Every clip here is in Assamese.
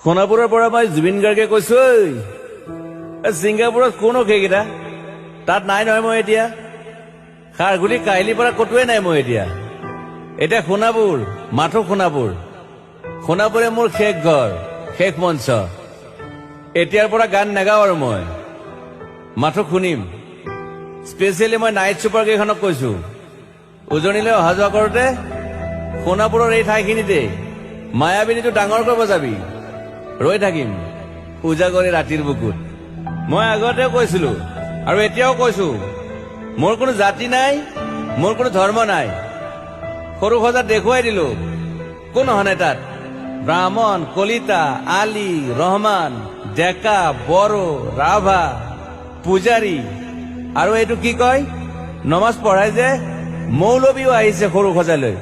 সোণাপুৰৰ পৰা মই জুবিন গাৰ্গে কৈছো ছিংগাপুৰত কোন সেইকেইটা তাত নাই নহয় মই এতিয়া খাৰঘুলি কাহিলীৰ পৰা কতোৱে নাই মই এতিয়া সোণাপুৰ মাথো সোণাপুৰে মোৰ শেষ ঘৰ শেষ মঞ্চ এতিয়াৰ পৰা গান নাগাওঁ আৰু মই মাথো শুনিম স্পেচিয়েলি মই নাইট ছুপাৰ কেইখনক কৈছো উজনিলৈ অহা যোৱা কৰোঁতে সোণাপুৰৰ এই ঠাইখিনিতে মায়াবিনীটো ডাঙৰকৈ বজাবি ৰৈ থাকিম উজাগৰি ৰাতিৰ বুকুত মই আগতেও কৈছিলো আৰু এতিয়াও কৈছো মোৰ কোনো জাতি নাই মোৰ কোনো ধৰ্ম নাই সৰু সজাত দেখুৱাই দিলো কোন হনে তাত ব্ৰাহ্মণ কলিতা আলী ৰহমান ডেকা বড়ো ৰাভা পূজাৰী আৰু এইটো কি কয় নমাজ পঢ়াই যে মৌলবীও আহিছে সৰু সজালৈ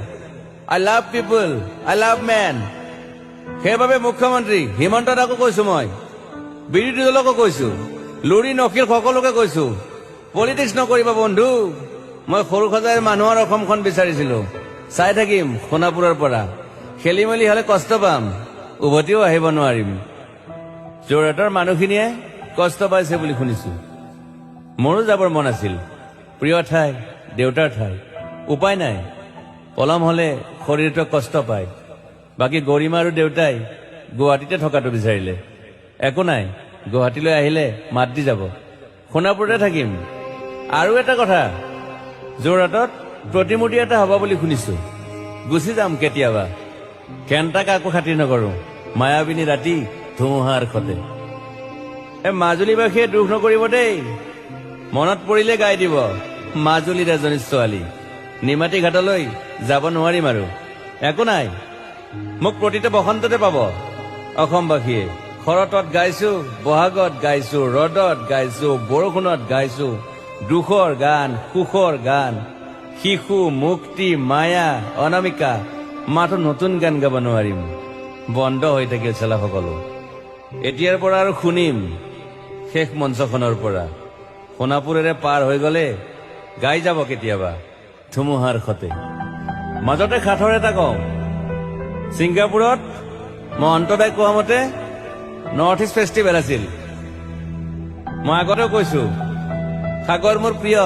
I love people I love man সেইবাবে মুখ্যমন্ত্ৰী হিমন্ত দাকো কৈছো মই বিৰোধী দলকো কৈছো লুৰি নকিৰ সকলোকে কৈছো পলিটিক্স নকৰিবা বন্ধু মই সৰু সজাইৰ মানুহৰ অসমখন বিচাৰিছিলো চাই থাকিম সোণাপুৰৰ পৰা খেলি মেলি হলে কষ্ট পাম উভতিও আহিব নোৱাৰিম যোৰহাটৰ মানুহখিনিয়ে কষ্ট পাইছে বুলি শুনিছো মোৰো যাবৰ মন আছিল প্ৰিয় ঠাই দেউতাৰ ঠাই উপায় নাই পলম হলে শৰীৰটোৱে কষ্ট পায় বাকী গৰিমা আৰু দেউতাই গুৱাহাটীতে থকাটো বিচাৰিলে একো নাই গুৱাহাটীলৈ আহিলে মাত দি যাব সোণাপুৰতে থাকিম আৰু এটা কথা যোৰহাটত প্ৰতিমূৰ্তি এটা হ'ব বুলি শুনিছো গুচি যাম কেতিয়াবা কেণ্টা কাকো খাতিৰ নকৰো মায়াবিনী ৰাতি ধুমুহাৰ খতে মাজুলীবাসীয়ে দুখ নকৰিব দেই মনত পৰিলে গাই দিব মাজুলীৰ এজনী ছোৱালী নিমাতী ঘাটলৈ যাব নোৱাৰিম আৰু একো নাই মোক প্ৰতিটো বসন্ততে পাব অসমবাসীয়ে শৰতত গাইছো বহাগত গাইছো ৰদত গাইছো বৰষুণত গাইছো দুখৰ গান সুখৰ গান শিশু মুক্তি মায়া অনামিকা মাথো নতুন গান গাব নোৱাৰিম বন্ধ হৈ থাকিল চেলা সকলো এতিয়াৰ পৰা আৰু শুনিম শেষ মঞ্চখনৰ পৰা সোণাপুৰেৰে পাৰ হৈ গলে গাই যাব কেতিয়াবা ধুমুহাৰ খতে মাজতে সাঁথৰ এটা কওঁ ছিংগাপুৰত মই অন্তদাই কোৱা মতে নৰ্থ ইষ্ট ফেষ্টিভেল আছিল মই আগতেও কৈছো সাগৰ মোৰ প্ৰিয়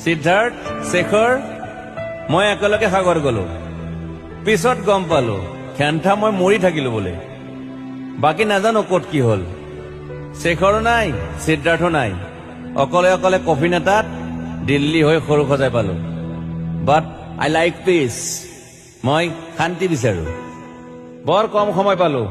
সিদ্ধাৰ্থ শেখৰ মই একেলগে সাগৰ গলো পিছত গম পালো খেন্থা মই মৰি থাকিলো বোলে বাকী নাজানো ক'ত কি হল শেখৰো নাই সিদ্ধাৰ্থো নাই অকলে অকলে কফি নেতাত দিল্লী হৈ সৰু সজাই পালো বাট আই লাইক পিচ মই শান্তি বিচাৰো বৰ কম সময় পালো